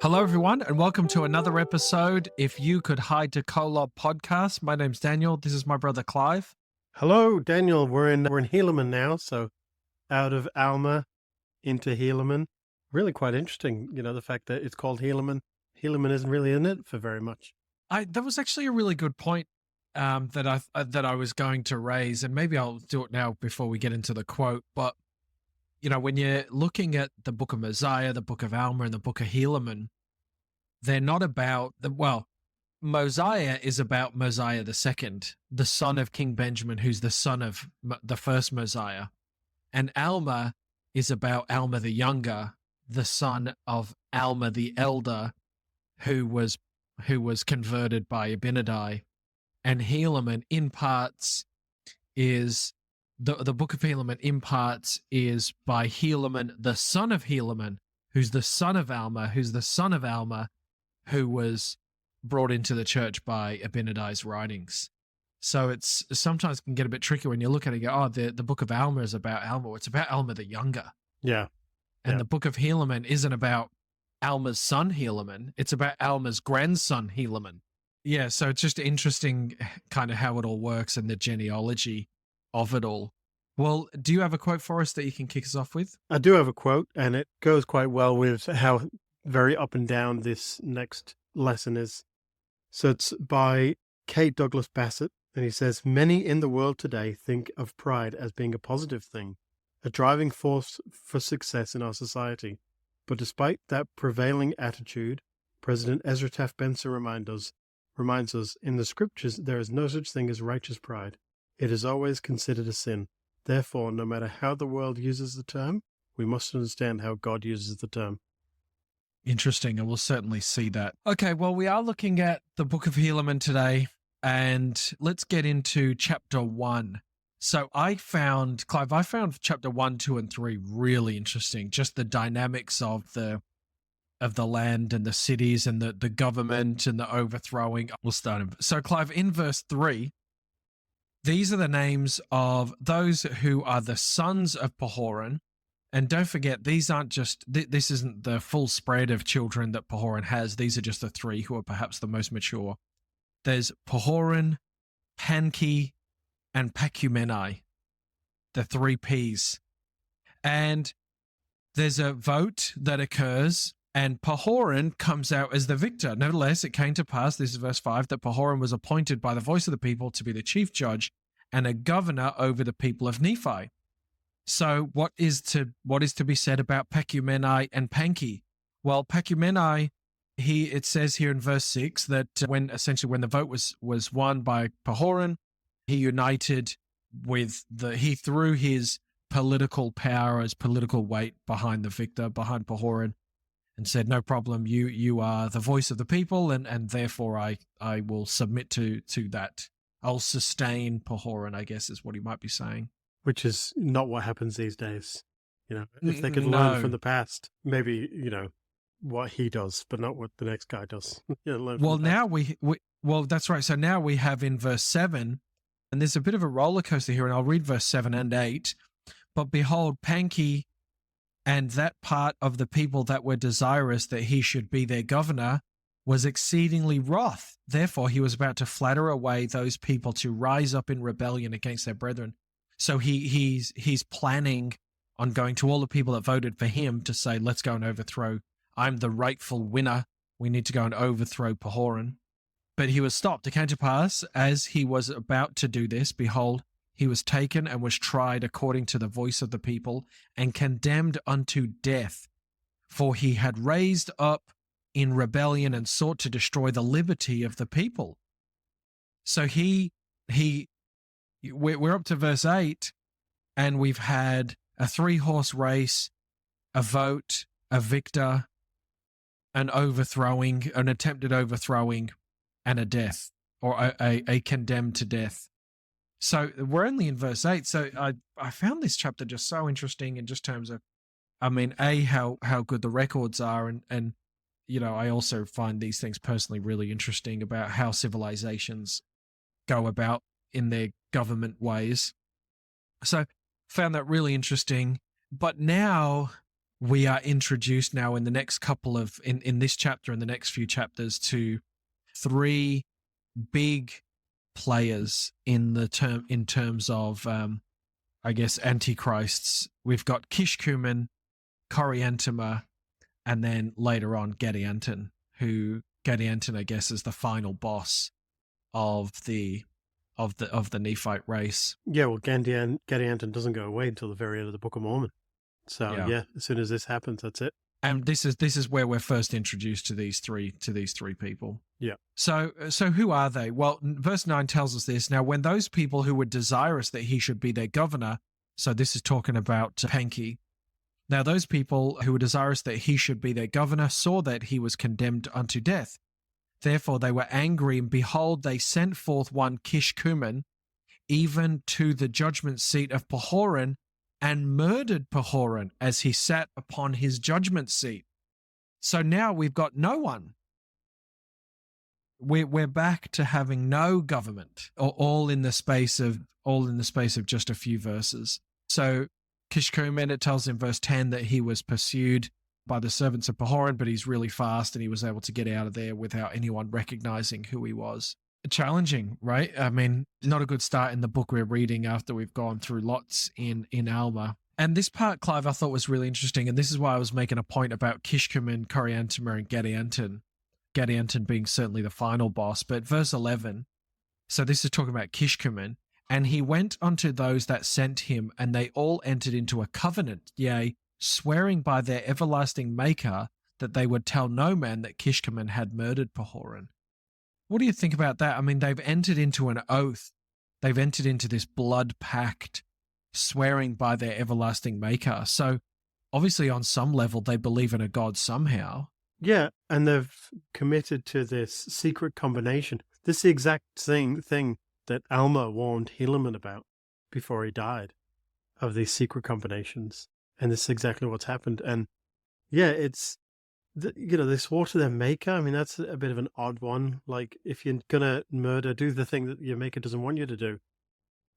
Hello, everyone, and welcome to another episode. If you could hide to Kolob podcast, my name's Daniel. This is my brother Clive. Hello, Daniel. We're in Helaman now, so out of Alma into Helaman. Really quite interesting, the fact that it's called Helaman. Helaman isn't really in it for very much. That was actually a really good point that I was going to raise, and maybe I'll do it now before we get into the quote. But when you're looking at the Book of Mosiah, the Book of Alma, and the Book of Helaman, they're not about Mosiah is about Mosiah the second, the son of King Benjamin, who's the son of the first Mosiah. And Alma is about Alma the younger, the son of Alma the elder, who was converted by Abinadi. And Helaman in parts is the book of Helaman in parts is by Helaman, the son of Helaman, who's the son of Alma, who's the son of Alma, who was brought into the church by Abinadi's writings. So it's sometimes can get a bit tricky when you look at it and go, oh, the book of Alma is about Alma. It's about Alma the younger. Yeah. And the book of Helaman isn't about Alma's son Helaman. It's about Alma's grandson Helaman. Yeah, so it's just interesting kind of how it all works and the genealogy of it all. Well, do you have a quote for us that you can kick us off with? I do have a quote, and it goes quite well with how very up and down this next lesson is. So it's by Kate Douglas Bassett, and he says, "Many in the world today think of pride as being a positive thing, a driving force for success in our society. But despite that prevailing attitude, President Ezra Taft Benson reminds us, in the scriptures there is no such thing as righteous pride. It is always considered a sin. Therefore, no matter how the world uses the term, we must understand how God uses the term." Interesting, and we'll certainly see that. Okay, well, we are looking at the Book of Helaman today, and let's get into chapter 1. So Clive, I found chapter 1, 2, and 3 really interesting. Just the dynamics of the land and the cities and the government and the overthrowing. We'll start in. So Clive, in verse 3, these are the names of those who are the sons of Pahoran. And don't forget, these aren't just, this isn't the full spread of children that Pahoran has. These are just the 3 who are perhaps the most mature. There's Pahoran, Panki, and Pacumeni, the 3 Ps. And there's a vote that occurs, and Pahoran comes out as the victor. Nevertheless, it came to pass, this is verse 5, that Pahoran was appointed by the voice of the people to be the chief judge and a governor over the people of Nephi. So what is to be said about Pacumeni and Panki? Well, Pacumeni, it says here in verse 6 that when the vote was won by Pahoran, he united with he threw his political power, his political weight behind the victor, behind Pahoran, and said, no problem, you are the voice of the people, and therefore I will submit to that. I'll sustain Pahoran, I guess is what he might be saying. Which is not what happens these days. If they could learn from the past, maybe, what he does, but not what the next guy does. Well, now well, that's right. So now we have in verse 7, and there's a bit of a roller coaster here, and I'll read verse 7 and 8. But behold, Panki and that part of the people that were desirous that he should be their governor was exceedingly wroth. Therefore, he was about to flatter away those people to rise up in rebellion against their brethren. So he's planning on going to all the people that voted for him to say, let's go and overthrow. I'm the rightful winner. We need to go and overthrow Pahoran. But he was stopped. It came to pass, as he was about to do this, behold, he was taken and was tried according to the voice of the people and condemned unto death. For he had raised up in rebellion and sought to destroy the liberty of the people. So we're up to verse 8, and we've had a 3-horse race, a vote, a victor, an attempted overthrowing, and a death, or a condemned to death. So we're only in verse 8. So I found this chapter just so interesting in just terms of, how good the records are, and I also find these things personally really interesting about how civilizations go about in their government ways. So found that really interesting. But now we are introduced now in the next couple of in this chapter and the next few chapters to three big players in terms of I guess antichrists. We've got Kishkumen, Coriantumr, and then later on Gadianton, who Gadianton I guess is the final boss of the Nephite race. Yeah, well, Gadianton doesn't go away until the very end of the Book of Mormon. So yeah, as soon as this happens, that's it. And this is where we're first introduced to these three people. Yeah. So who are they? Well, verse 9 tells us this. Now, when those people who were desirous that he should be their governor, so this is talking about Penki. Now, those people who were desirous that he should be their governor saw that he was condemned unto death. Therefore, they were angry, and behold, they sent forth one Kishkumen, even to the judgment seat of Pahoran, and murdered Pahoran as he sat upon his judgment seat. So now we've got no one. We're back to having no government, all in the space of just a few verses. So Kishkumen, it tells in verse 10 that he was pursued by the servants of Pahoran, but he's really fast and he was able to get out of there without anyone recognizing who he was. Challenging, right? I mean, not a good start in the book we're reading after we've gone through lots in Alma. And this part, Clive, I thought was really interesting, and this is why I was making a point about Kishkumen, Coriantumr, and Gadianton. Gadianton being certainly the final boss, but verse 11, so this is talking about Kishkumen, and he went unto those that sent him, and they all entered into a covenant, yea, swearing by their everlasting Maker that they would tell no man that Kishkumen had murdered Pahoran. What do you think about that? I mean, they've entered into an oath. They've entered into this blood pact, swearing by their everlasting Maker. So obviously on some level, they believe in a God somehow. Yeah, and they've committed to this secret combination. This is the exact thing that Alma warned Helaman about before he died, of these secret combinations. And this is exactly what's happened. And yeah, it's, they swore to their Maker. I mean, that's a bit of an odd one. Like, if you're going to murder, do the thing that your Maker doesn't want you to do.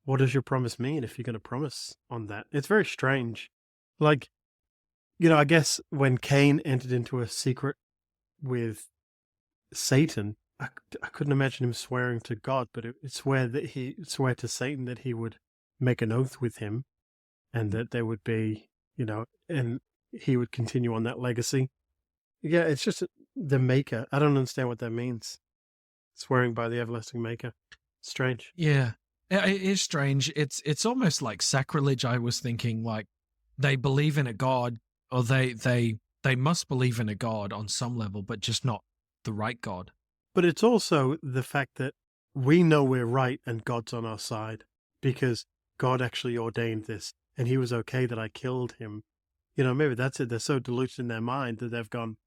What does your promise mean if you're going to promise on that? It's very strange. Like, I guess when Cain entered into a secret with Satan, I couldn't imagine him swearing to God, but it swore to Satan that he would make an oath with him and that there would be, and he would continue on that legacy. Yeah, it's just the Maker. I don't understand what that means. Swearing by the everlasting Maker. Strange. Yeah, it is strange. It's almost like sacrilege. I was thinking, like, they believe in a God, or they must believe in a God on some level, but just not the right God. But it's also the fact that we know we're right and God's on our side because God actually ordained this and he was okay that I killed him. Maybe that's it. They're so deluded in their mind that they've gone,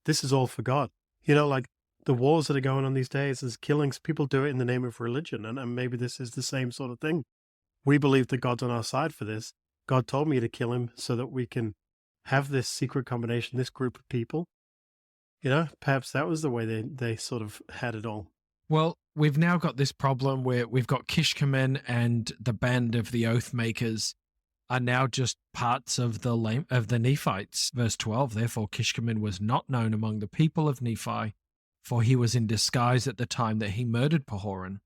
this is all for God. Like the wars that are going on these days is killings. People do it in the name of religion. And maybe this is the same sort of thing. We believe that God's on our side for this. God told me to kill him so that we can have this secret combination, this group of people. Perhaps that was the way they sort of had it all. Well, we've now got this problem where we've got Kishkumen and the band of the Oath Makers are now just parts of the Nephites. Verse 12, therefore Kishkumen was not known among the people of Nephi, for he was in disguise at the time that he murdered Pahoran.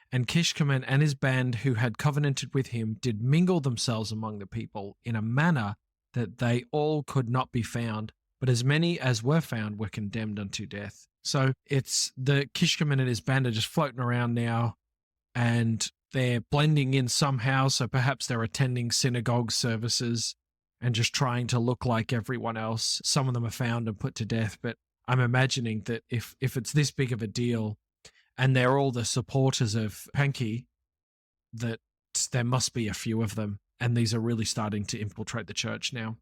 And Kishkumen and his band who had covenanted with him did mingle themselves among the people in a manner that they all could not be found, but as many as were found were condemned unto death. So it's the Kishkumen and his band are just floating around now, and they're blending in somehow. So perhaps they're attending synagogue services and just trying to look like everyone else. Some of them are found and put to death, but I'm imagining that if it's this big of a deal and they're all the supporters of Penki, that there must be a few of them, and these are really starting to infiltrate the church now.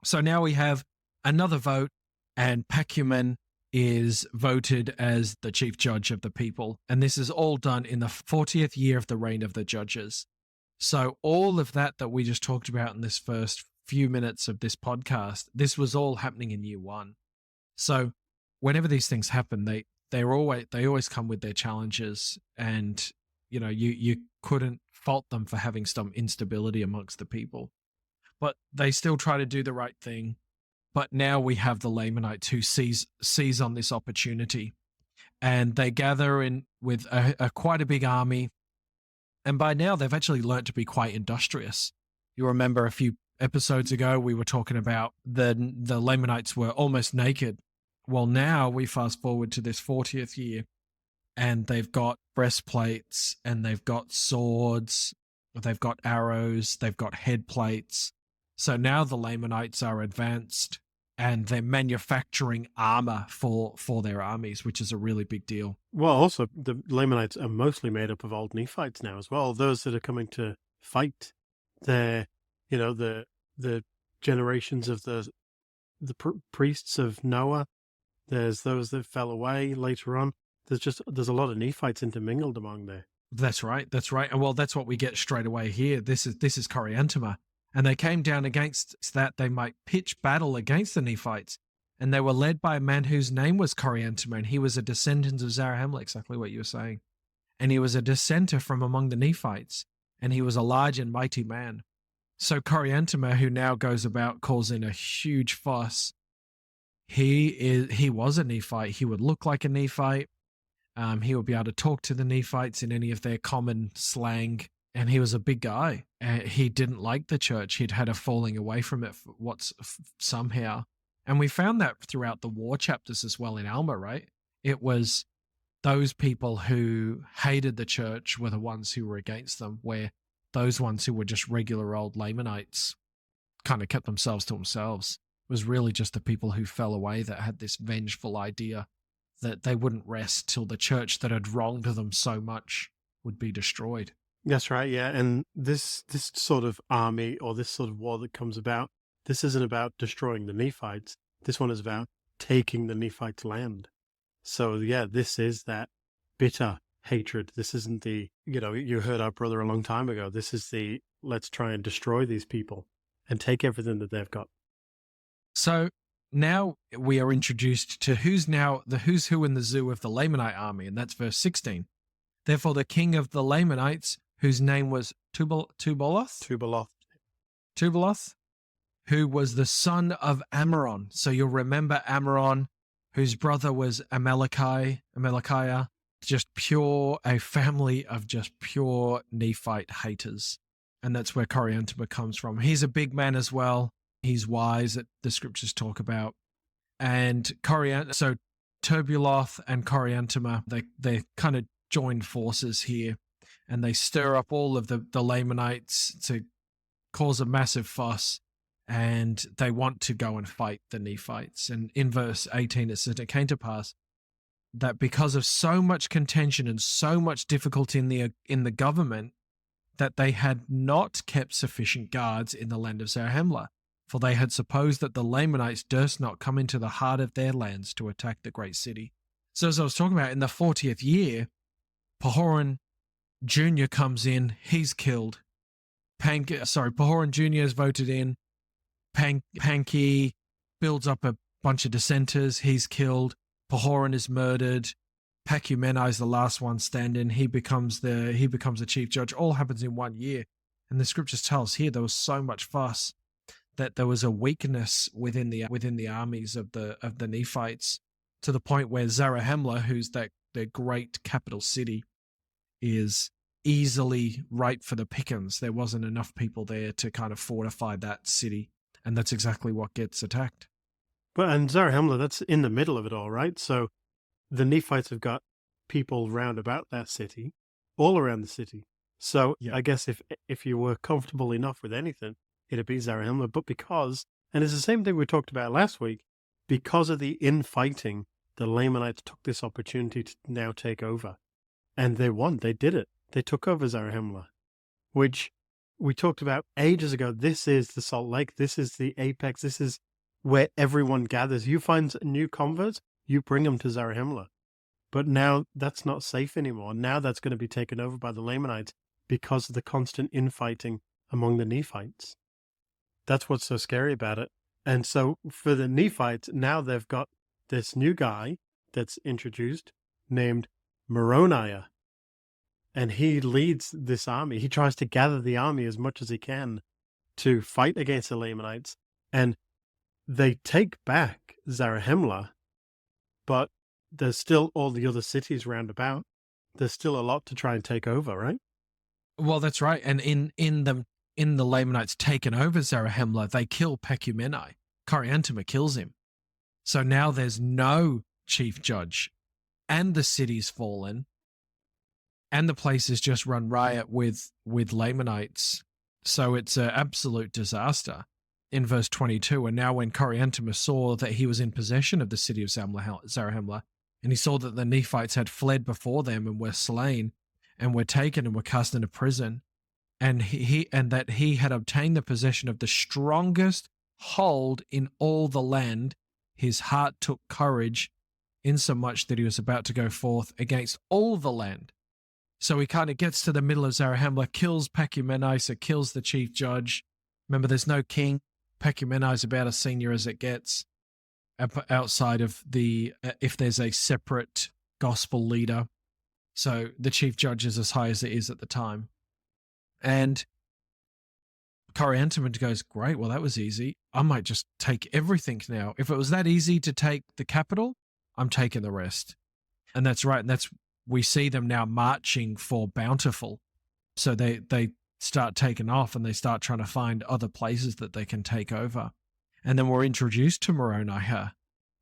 So now we have another vote, and Pacumen is voted as the chief judge of the people. And this is all done in the 40th year of the reign of the judges. So all of that we just talked about in this first few minutes of this podcast, this was all happening in year one. So whenever these things happen, they always come with their challenges, and you couldn't fault them for having some instability amongst the people. but they still try to do the right thing. But now we have the Lamanites who seize on this opportunity, and they gather in with a quite a big army. And by now, they've actually learnt to be quite industrious. You remember a few episodes ago, we were talking about the Lamanites were almost naked. Well, now we fast forward to this 40th year, and they've got breastplates, and they've got swords, they've got arrows, they've got head plates. So now the Lamanites are advanced, and they're manufacturing armor for their armies, which is a really big deal. Well, also, the Lamanites are mostly made up of old Nephites now as well. Those that are coming to fight, they're, the generations of the priests of Noah. There's those that fell away later on. There's a lot of Nephites intermingled among there. That's right. That's right. And well, that's what we get straight away here. This is Coriantumr. And they came down against that they might pitch battle against the Nephites. And they were led by a man whose name was Coriantumr, and he was a descendant of Zarahemla, exactly what you were saying. And he was a dissenter from among the Nephites, and he was a large and mighty man. So Coriantumr, who now goes about causing a huge fuss, he was a Nephite. He would look like a Nephite. He would be able to talk to the Nephites in any of their common slang. And he was a big guy. He didn't like the church. He'd had a falling away from it somehow. And we found that throughout the war chapters as well in Alma, right? It was those people who hated the church were the ones who were against them, where those ones who were just regular old Lamanites kind of kept themselves to themselves. It was really just the people who fell away that had this vengeful idea that they wouldn't rest till the church that had wronged them so much would be destroyed. That's right, yeah. And this sort of army or this sort of war that comes about, this isn't about destroying the Nephites. This one is about taking the Nephites' land. So, yeah, this is that bitter hatred. This isn't the, you heard our brother a long time ago. This is the, let's try and destroy these people and take everything that they've got. So now we are introduced to who's who in the zoo of the Lamanite army, and that's verse 16. Therefore, the king of the Lamanites, whose name was Tubaloth, who was the son of Ammoron. So you'll remember Ammoron, whose brother was Amalekiah, a family of just pure Nephite haters. And that's where Coriantumr comes from. He's a big man as well. He's wise, that the scriptures talk about. And so Turbuloth and Coriantumr, they kind of joined forces here, and they stir up all of the Lamanites to cause a massive fuss, and they want to go and fight the Nephites. And in verse 18, it says, it came to pass that because of so much contention and so much difficulty in the government, that they had not kept sufficient guards in the land of Zarahemla, for they had supposed that the Lamanites durst not come into the heart of their lands to attack the great city. So as I was talking about, in the 40th year, Pahoran Jr. comes in, he's killed. Pahoran Jr. is voted in. Panki builds up a bunch of dissenters, he's killed. Pahoran is murdered. Pacumeni is the last one standing. He becomes the chief judge. All happens in 1 year. And the scriptures tell us here there was so much fuss that there was a weakness within the armies of the Nephites, to the point where Zarahemla, who's their great capital city, is easily ripe for the pickings. There wasn't enough people there to kind of fortify that city, and that's exactly what gets attacked. And Zarahemla, that's in the middle of it all, right? So the Nephites have got people round about that city, all around the city. So yeah. I guess if you were comfortable enough with anything, it'd be Zarahemla. But and it's the same thing we talked about last week, because of the infighting, the Lamanites took this opportunity to now take over. And they won. They did it. They took over Zarahemla, which we talked about ages ago. This is the Salt Lake. This is the apex. This is where everyone gathers. You find new converts, you bring them to Zarahemla. But now that's not safe anymore. Now that's going to be taken over by the Lamanites because of the constant infighting among the Nephites. That's what's so scary about it. And so for the Nephites, now they've got this new guy that's introduced named Moroniah. And he leads this army. He tries to gather the army as much as he can to fight against the Lamanites, and they take back Zarahemla, but there's still all the other cities round about. There's still a lot to try and take over, right? Well, that's right. And in the Lamanites taken over Zarahemla, they kill Pecumeni. Coriantoma kills him. So now there's no chief judge, and the city's fallen, and the place is just run riot with Lamanites. So it's an absolute disaster. In verse 22, and now when Coriantoma saw that he was in possession of the city of Zarahemla, and he saw that the Nephites had fled before them and were slain, and were taken and were cast into prison, and that he had obtained the possession of the strongest hold in all the land, his heart took courage, insomuch that he was about to go forth against all the land. So he kind of gets to the middle of Zarahemla, kills Pecumeni, so kills the chief judge. Remember, there's no king. Pecumeni is about as senior as it gets, outside of if there's a separate gospel leader. So the chief judge is as high as it is at the time. And Coriantoma goes, great, well, that was easy. I might just take everything now. If it was that easy to take the capital, I'm taking the rest. And that's right. And we see them now marching for Bountiful. So they start taking off, and they start trying to find other places that they can take over. And then we're introduced to Moronihah.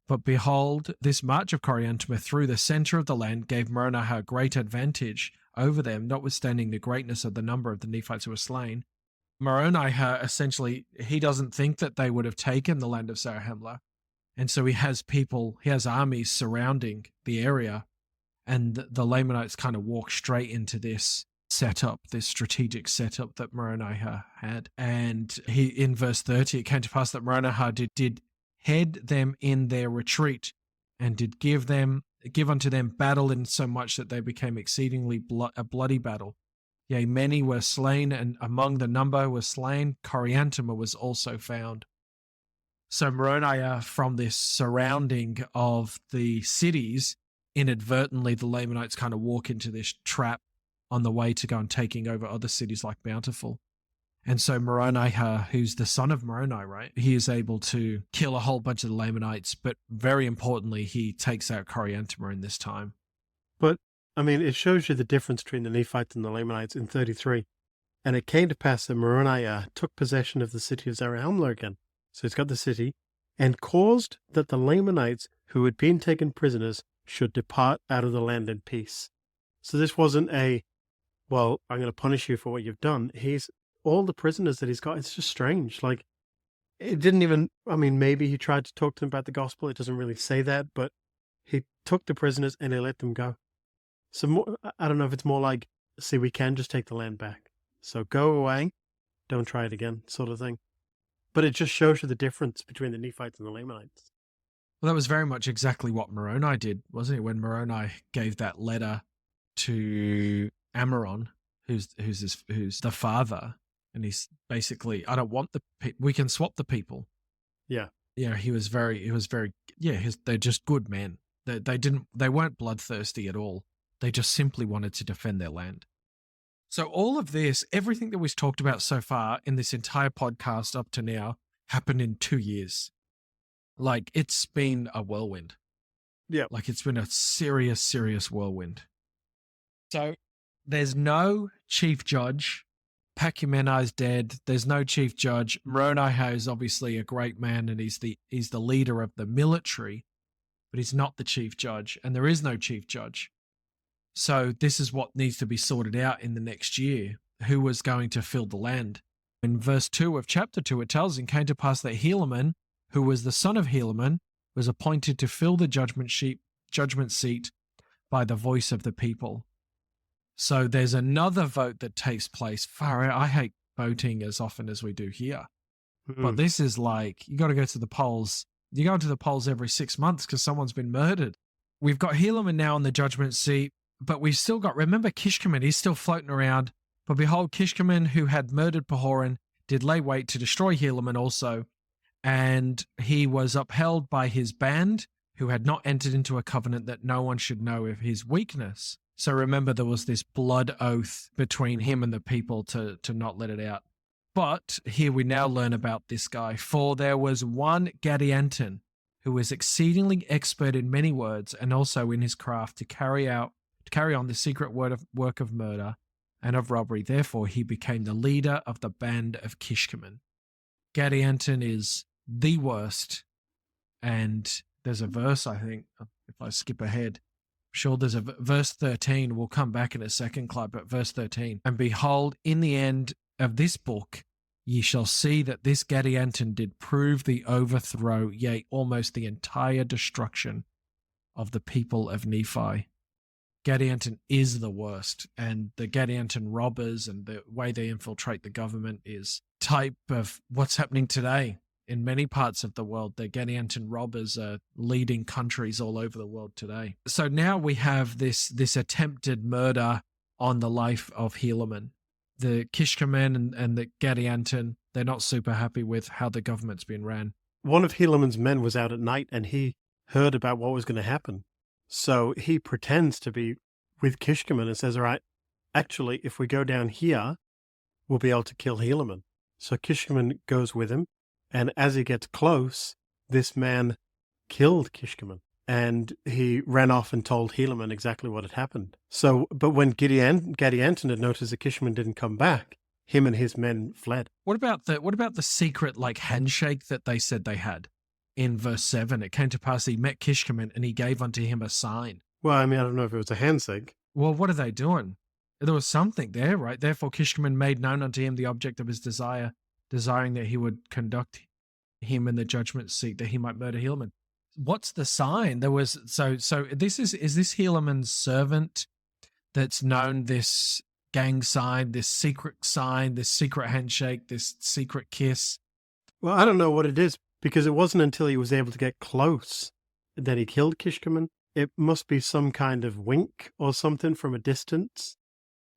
But behold, this march of Coriantoma through the center of the land gave Moronihah great advantage over them, notwithstanding the greatness of the number of the Nephites who were slain. Moronihah, essentially, he doesn't think that they would have taken the land of Zarahemla. And so he has armies surrounding the area, and the Lamanites kind of walk straight into this strategic setup that Moronihah had. And in verse 30, it came to pass that Moronihah did head them in their retreat, and did give unto them battle, in so much that they became exceedingly a bloody battle. Yea, many were slain, and among the number were slain, Coriantoma was also found. So Moronihah, from this surrounding of the cities, inadvertently the Lamanites kind of walk into this trap on the way to go and taking over other cities like Bountiful. And so Moronihah, who's the son of Moroni, right, he is able to kill a whole bunch of the Lamanites, but very importantly, he takes out Coriantoma in this time. But, I mean, it shows you the difference between the Nephites and the Lamanites in 33. And it came to pass that Moronihah took possession of the city of Zarahemla again. So he's got the city, and caused that the Lamanites who had been taken prisoners should depart out of the land in peace. So this wasn't well, I'm going to punish you for what you've done. All the prisoners that he's got, it's just strange. Like, it didn't even, I mean, maybe he tried to talk to them about the gospel. It doesn't really say that, but he took the prisoners and he let them go. So I don't know if it's more like, see, we can just take the land back. So go away, don't try it again, sort of thing. But it just shows you the difference between the Nephites and the Lamanites. Well, that was very much exactly what Moroni did, wasn't it? When Moroni gave that letter to Amaron, who's the father, and he's basically, I don't want we can swap the people. Yeah. Yeah, they're just good men. They weren't bloodthirsty at all. They just simply wanted to defend their land. So all of this, everything that we've talked about so far in this entire podcast up to now, happened in 2 years. Like, it's been a whirlwind. Yeah. Like, it's been a serious, serious whirlwind. So there's no chief judge. Pecumeni's dead. There's no chief judge. Moronihah is obviously a great man, and he's the leader of the military, but he's not the chief judge, and there is no chief judge. So this is what needs to be sorted out in the next year. Who was going to fill the land? In verse 2 of chapter 2, it tells, and came to pass that Helaman, who was the son of Helaman, was appointed to fill the judgment seat by the voice of the people. So there's another vote that takes place. Far out. I hate voting as often as we do here. But this is like, you got to go to the polls. You go to the polls every 6 months because someone's been murdered. We've got Helaman now on the judgment seat, but we've still got, remember Kishkumen, he's still floating around. But behold, Kishkumen, who had murdered Pahoran, did lay wait to destroy Helaman also. And he was upheld by his band, who had not entered into a covenant that no one should know of his weakness. So remember, there was this blood oath between him and the people to not let it out. But here we now learn about this guy. For there was one Gadianton who was exceedingly expert in many words and also in his craft to carry on the secret work of murder and of robbery. Therefore, he became the leader of the band of Kishkumen. Gadianton is the worst. And there's a verse, I think, if I skip ahead, I'm sure there's a verse 13. We'll come back in a second, Clive, but verse 13. And behold, in the end of this book, ye shall see that this Gadianton did prove the overthrow, yea, almost the entire destruction of the people of Nephi. Gadianton is the worst, and the Gadianton robbers and the way they infiltrate the government is type of what's happening today in many parts of the world. The Gadianton robbers are leading countries all over the world today. So now we have this attempted murder on the life of Helaman. The Kishkumen and the Gadianton, they're not super happy with how the government's been ran. One of Helaman's men was out at night and he heard about what was going to happen. So he pretends to be with Kishkumen and says, all right, actually, if we go down here, we'll be able to kill Helaman. So Kishkumen goes with him. And as he gets close, this man killed Kishkumen. And he ran off and told Helaman exactly what had happened. So, but when Gadianton had noticed that Kishkumen didn't come back, him and his men fled. What about the secret handshake that they said they had? In verse 7, it came to pass he met Kishkumen and he gave unto him a sign. Well, I mean, I don't know if it was a handshake. Well, what are they doing? There was something there, right? Therefore, Kishkumen made known unto him the object of his desire, desiring that he would conduct him in the judgment seat, that he might murder Helaman. What's the sign? There was so this is this Helaman's servant that's known this gang sign, this secret handshake, this secret kiss? Well, I don't know what it is, because it wasn't until he was able to get close that he killed Kishkumen. It must be some kind of wink or something from a distance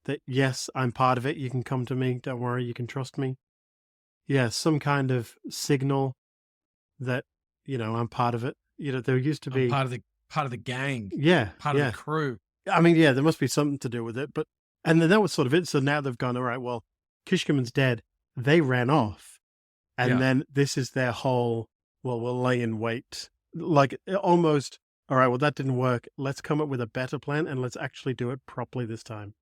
that, yes, I'm part of it. You can come to me. Don't worry. You can trust me. Yeah, some kind of signal that, I'm part of it. There used to be part of the gang. Yeah. Part of the crew. I mean, yeah, there must be something to do with it. And then that was sort of it. So now they've gone, all right, well, Kishkumen's dead. They ran off. And then this is their whole, well, we'll lay in wait. Like almost, all right, well, that didn't work. Let's come up with a better plan and let's actually do it properly this time.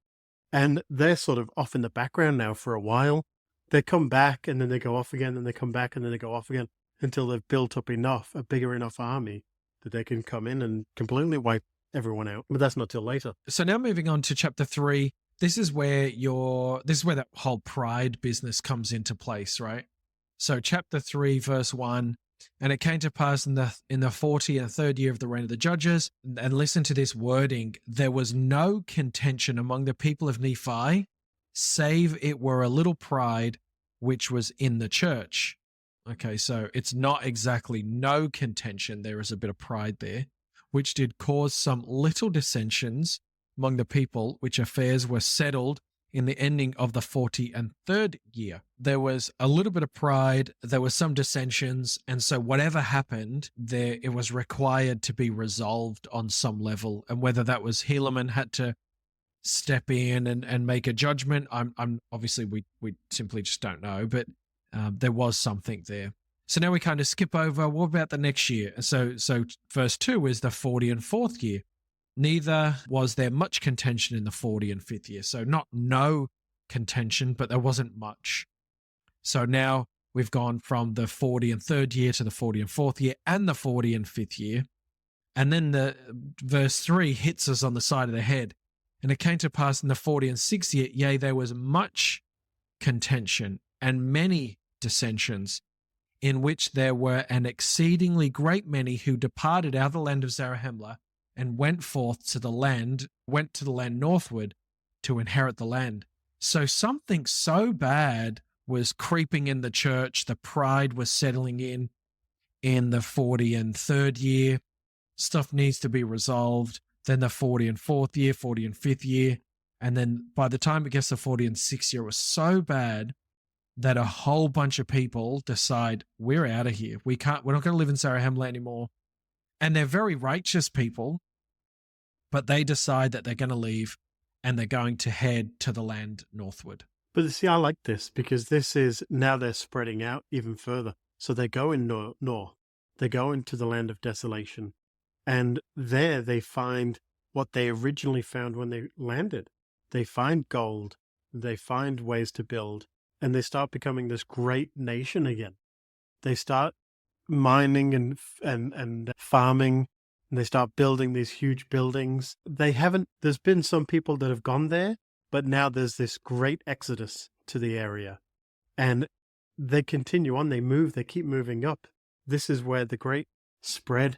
And they're sort of off in the background now for a while. They come back and then they go off again, and they come back and then they go off again until they've built up a bigger enough army that they can come in and completely wipe everyone out. But that's not till later. So now moving on to chapter 3, this is where that whole pride business comes into place, right? So chapter 3, verse 1, and it came to pass in the 43rd year of the reign of the judges, and listen to this wording, there was no contention among the people of Nephi, save it were a little pride which was in the church. Okay, so it's not exactly no contention. There is a bit of pride there, which did cause some little dissensions among the people, which affairs were settled in the ending of the 43rd year. There was a little bit of pride, there were some dissensions, and so whatever happened there, it was required to be resolved on some level. And whether that was Helaman had to step in and make a judgment, I'm obviously we simply just don't know, but there was something there. So now we kind of skip over, what about the next year? So verse 2 is the 44th year. Neither was there much contention in the 45th year. So not no contention, but there wasn't much. So now we've gone from the 43rd year to the 44th year and the 45th year. And then the verse 3 hits us on the side of the head. And it came to pass in the 46th year, yea, there was much contention and many dissensions, in which there were an exceedingly great many who departed out of the land of Zarahemla and went to the land northward to inherit the land. So something so bad was creeping in the church. The pride was settling in the 43rd year. Stuff needs to be resolved. Then the 44th year, 45th year. And then by the time it gets to 46th year, it was so bad that a whole bunch of people decide, we're out of here. We're not going to live in Zarahemla anymore. And they're very righteous people, but they decide that they're going to leave and they're going to head to the land northward. But see, I like this because this is now they're spreading out even further. So they go in north, they go into the land of desolation, and there they find what they originally found when they landed. They find gold, they find ways to build, and they start becoming this great nation again. They start mining and farming, and they start building these huge buildings. There's been some people that have gone there, but now there's this great exodus to the area. And they continue on, they keep moving up. This is where the great spread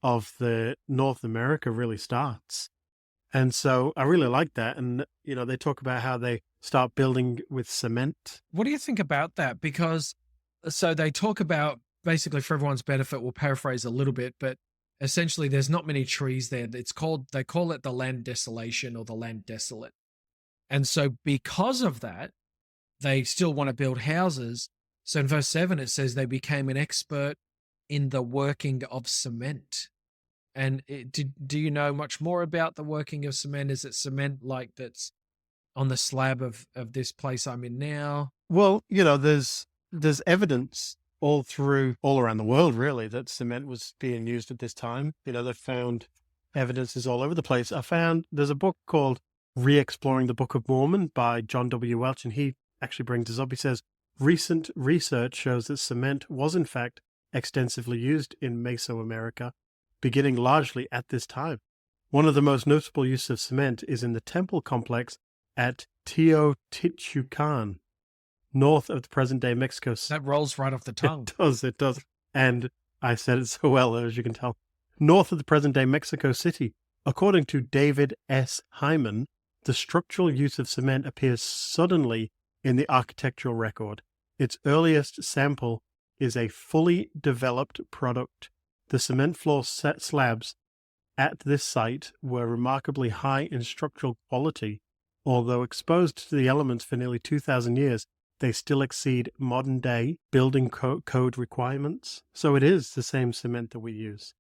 of the North America really starts. And so I really like that. And, they talk about how they start building with cement. What do you think about that? Because so they talk about, basically for everyone's benefit, we'll paraphrase a little bit, but essentially there's not many trees there. They call it the land desolation or the land desolate. And so because of that, they still want to build houses. So in verse 7, it says they became an expert in the working of cement. And do you know much more about the working of cement? Is it cement like that's on the slab of this place I'm in now? Well, there's evidence all around the world, really, that cement was being used at this time. They found evidences all over the place. There's a book called Re-Exploring the Book of Mormon by John W. Welch, and he actually brings this up. He says, recent research shows that cement was in fact extensively used in Mesoamerica, beginning largely at this time. One of the most notable uses of cement is in the temple complex at Teotihuacan, north of the present-day Mexico. That rolls right off the tongue. It does. And I said it so well, as you can tell. North of the present-day Mexico City. According to David S. Hyman, the structural use of cement appears suddenly in the architectural record. Its earliest sample is a fully developed product. The cement floor set slabs at this site were remarkably high in structural quality. Although exposed to the elements for nearly 2,000 years, they still exceed modern-day building code requirements. So it is the same cement that we use.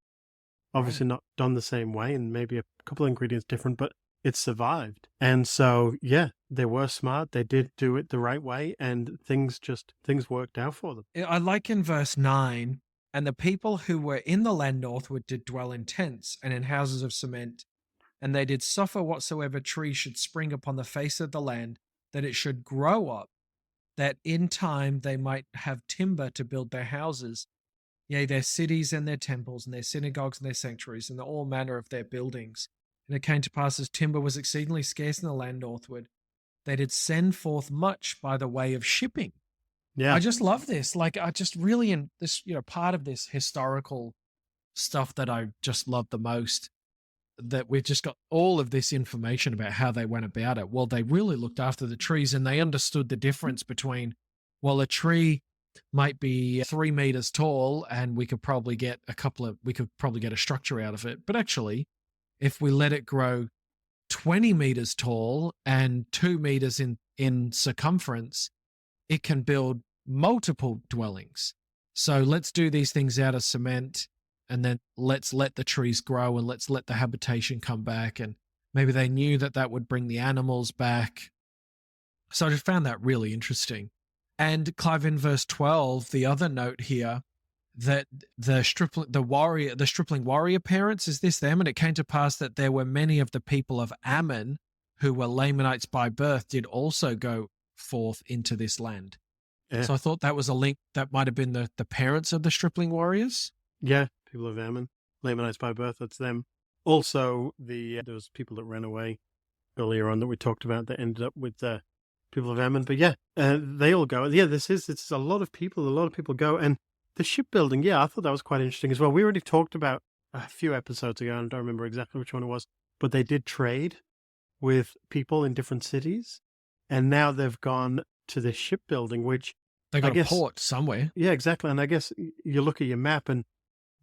Obviously not done the same way, and maybe a couple of ingredients different, but it survived. And so, yeah, they were smart. They did do it the right way, and things worked out for them. I like in verse 9, and the people who were in the land northward did dwell in tents and in houses of cement, and they did suffer whatsoever tree should spring upon the face of the land, that it should grow up, that in time they might have timber to build their houses, yea, their cities and their temples, and their synagogues and their sanctuaries, and all manner of their buildings. And it came to pass, as timber was exceedingly scarce in the land northward, they did send forth much by the way of shipping. Yeah. I just love this. Like, I just really, in this, part of this historical stuff that I just love the most, that we've just got all of this information about how they went about it. Well, they really looked after the trees, and they understood the difference between, well, a tree might be 3 meters tall and we could probably get a structure out of it. But actually, if we let it grow 20 meters tall and 2 meters in circumference, it can build multiple dwellings. So let's do these things out of cement, and then let's let the trees grow, and let's let the habitation come back. And maybe they knew that would bring the animals back. So I just found that really interesting. And Clive, in verse 12, the other note here, that the stripling warrior parents, is this them? And it came to pass that there were many of the people of Ammon who were Lamanites by birth, did also go forth into this land. Yeah. So I thought that was a link. That might have been the parents of the stripling warriors. Yeah, people of Ammon, Lamanites by birth, that's them. Also, there was people that ran away earlier on that we talked about that ended up with the people of Ammon. But yeah, they all go. Yeah, it's a lot of people. A lot of people go. And the shipbuilding, yeah, I thought that was quite interesting as well. We already talked about a few episodes ago, and I don't remember exactly which one it was, but they did trade with people in different cities. And now they've gone to the shipbuilding, which they got a port somewhere. Yeah, exactly. And I guess you look at your map, and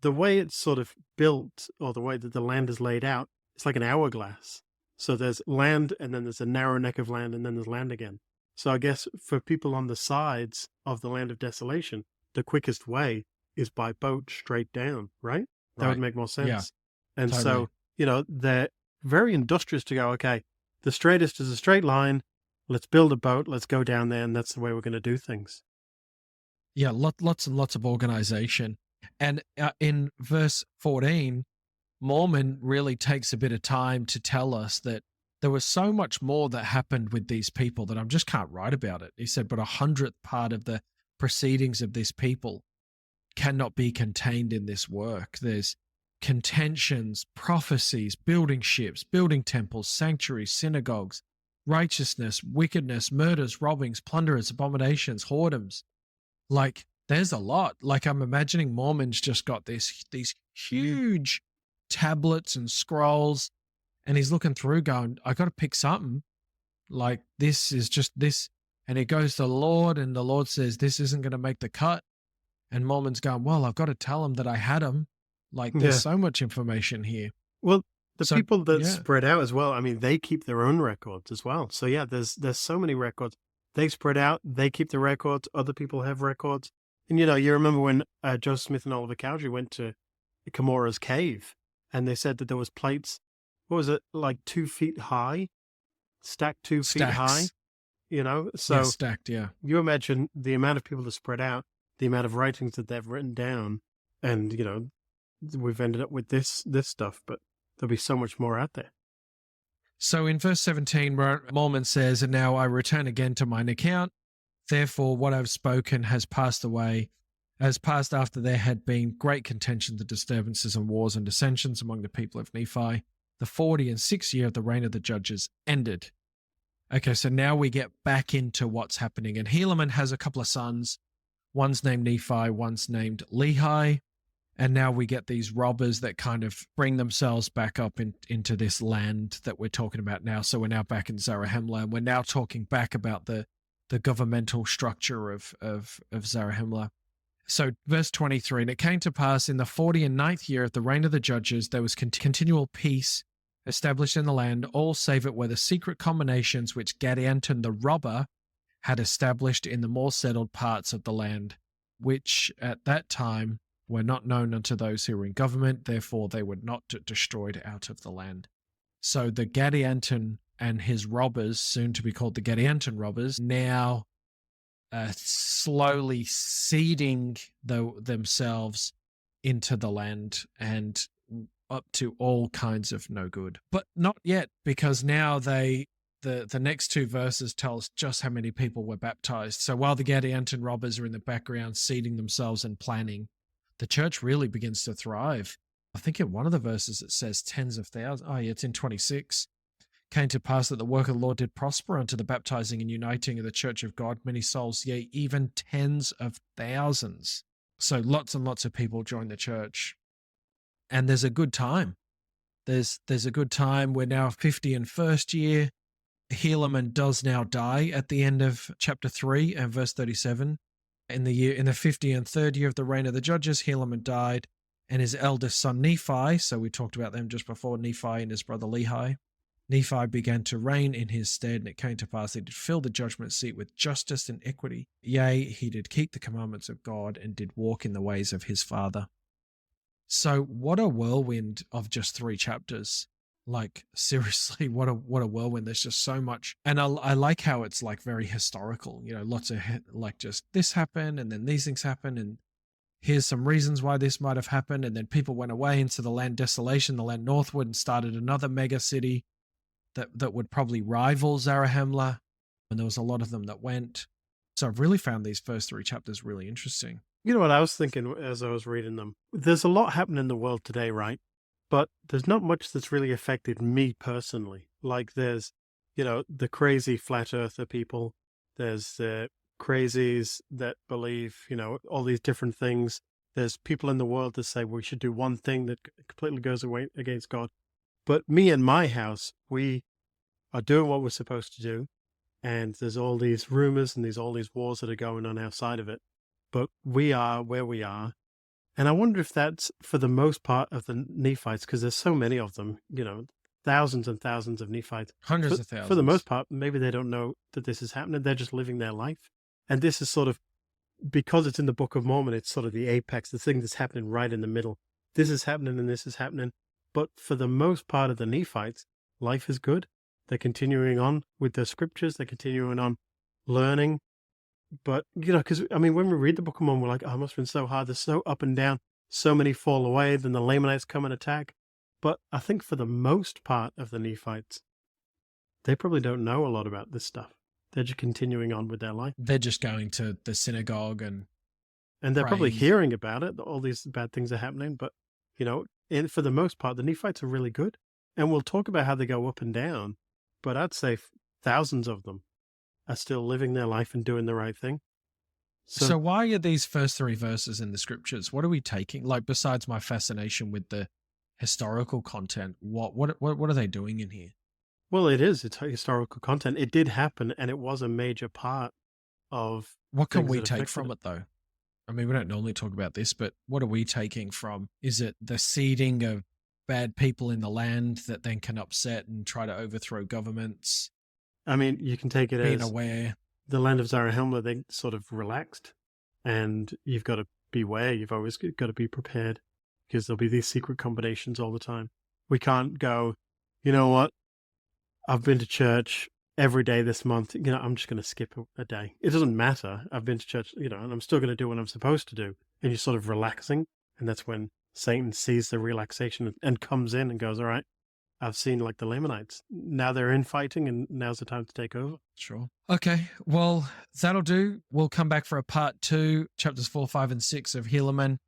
the way it's sort of built, or the way that the land is laid out, it's like an hourglass. So there's land, and then there's a narrow neck of land, and then there's land again. So I guess for people on the sides of the land of desolation, the quickest way is by boat straight down, right? That would make more sense. Yeah, and totally. so, they're very industrious to go, okay, the straightest is a straight line. let's build a boat, let's go down there, and that's the way we're going to do things. Yeah, lots and lots of organization. And in verse 14, Mormon really takes a bit of time to tell us that there was so much more that happened with these people that I just can't write about it. He said, but 100th part of the proceedings of this people cannot be contained in this work. There's contentions, prophecies, building ships, building temples, sanctuaries, synagogues, righteousness, wickedness, murders, robbings, plunderers, abominations, whoredoms. Like, there's a lot. Like, I'm imagining Mormon's just got these huge tablets and scrolls, and he's looking through going, I got to pick something. Like, this is just this. And it goes to the Lord, and the Lord says, this isn't going to make the cut. And Mormon's going, well, I've got to tell him that I had him. Like, there's so much information here. Well, the So, people that yeah. spread out as well, I mean, they keep their own records as well. So yeah, there's so many records. They spread out, they keep the records, other people have records. And you remember when Joseph Smith and Oliver Cowdery went to Comora's cave, and they said that there was plates, what was it, like 2 feet high, stacked 2 feet high, So Yeah, stacked, yeah. you imagine the amount of people that spread out, the amount of writings that they've written down, and we've ended up with this stuff, but there'll be so much more out there. So in verse 17, Mormon says, and now I return again to mine account. Therefore, what I've spoken has passed away, has passed after there had been great contentions and disturbances and wars and dissensions among the people of Nephi. The 46th year of the reign of the judges ended. Okay, so now we get back into what's happening. And Helaman has a couple of sons. One's named Nephi, one's named Lehi. And now we get these robbers that kind of bring themselves back up into this land that we're talking about now. So we're now back in Zarahemla, and we're now talking back about the governmental structure of Zarahemla. So verse 23, and it came to pass in the 49th year of the reign of the judges, there was continual peace established in the land, all save it were the secret combinations which Gadianton the robber had established in the more settled parts of the land, which at that time were not known unto those who were in government, therefore they were not destroyed out of the land. So the Gadianton and his robbers, soon to be called the Gadianton robbers, now slowly seeding themselves into the land and up to all kinds of no good. But not yet, because now the next two verses tell us just how many people were baptized. So while the Gadianton robbers are in the background seeding themselves and planning, the church really begins to thrive. I think in one of the verses it says tens of thousands. Oh, yeah, it's in 26. Came to pass that the work of the Lord did prosper unto the baptizing and uniting of the church of God, many souls, yea, even tens of thousands. So lots and lots of people join the church. And there's a good time. There's a good time. We're now 50 in first year. Helaman does now die at the end of chapter 3 and verse 37. In the 50 and third year of the reign of the judges, Helaman died, and his eldest son Nephi, so we talked about them just before, Nephi and his brother Lehi. Nephi began to reign in his stead, and it came to pass he did fill the judgment seat with justice and equity. Yea, he did keep the commandments of God, and did walk in the ways of his father. So what a whirlwind of just 3 chapters. Like, seriously, what a whirlwind. There's just so much. And I like how it's like very historical, lots of like just this happened and then these things happen and here's some reasons why this might have happened. And then people went away into the land desolation, the land northward, and started another mega city that would probably rival Zarahemla. And there was a lot of them that went. So I've really found these first 3 chapters really interesting. You know what I was thinking as I was reading them? There's a lot happening in the world today, right? But there's not much that's really affected me personally. Like there's, the crazy flat earther people. There's the crazies that believe, all these different things. There's people in the world that say we should do one thing that completely goes away against God. But me and my house, we are doing what we're supposed to do. And there's all these rumors and all these wars that are going on outside of it. But we are where we are. And I wonder if that's for the most part of the Nephites, because there's so many of them, thousands and thousands of Nephites. Hundreds of thousands. For the most part, maybe they don't know that this is happening. They're just living their life. And this is sort of, because it's in the Book of Mormon, it's sort of the apex, the thing that's happening right in the middle. This is happening and this is happening. But for the most part of the Nephites, life is good. They're continuing on with their scriptures. They're continuing on learning. But, because, I mean, when we read the Book of Mormon, we're like, oh, it must have been so hard. They're so up and down. So many fall away. Then the Lamanites come and attack. But I think for the most part of the Nephites, they probably don't know a lot about this stuff. They're just continuing on with their life. They're just going to the synagogue and they're probably praying. hearing about it. All these bad things are happening. But, for the most part, the Nephites are really good. And we'll talk about how they go up and down. But I'd say thousands of them are still living their life and doing the right thing. So why are these first 3 verses in the scriptures? What are we taking? Like, besides my fascination with the historical content, what are they doing in here? Well, it's historical content. It did happen, and it was a major part of what can things we that take affected from it. it, though? I mean, we don't normally talk about this, but what are we taking from? Is it the seeding of bad people in the land that then can upset and try to overthrow governments? I mean, you can take it Being as aware. the land of Zarahemla, they sort of relaxed, and you've got to beware. You've always got to be prepared, because there'll be these secret combinations all the time. We can't go, you know what? I've been to church every day this month. I'm just going to skip a day. It doesn't matter. I've been to church, and I'm still going to do what I'm supposed to do. And you're sort of relaxing. And that's when Satan sees the relaxation and comes in and goes, all right, I've seen like the Lamanites. Now they're infighting, and now's the time to take over. Sure. Okay. Well, that'll do. We'll come back for a part 2, chapters 4, 5, and 6 of Helaman.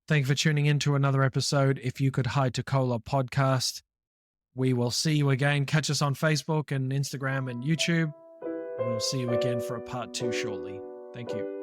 Thank you for tuning in to another episode. If you could hide to Kolob podcast, we will see you again. Catch us on Facebook and Instagram and YouTube. And we'll see you again for a part 2 shortly. Thank you.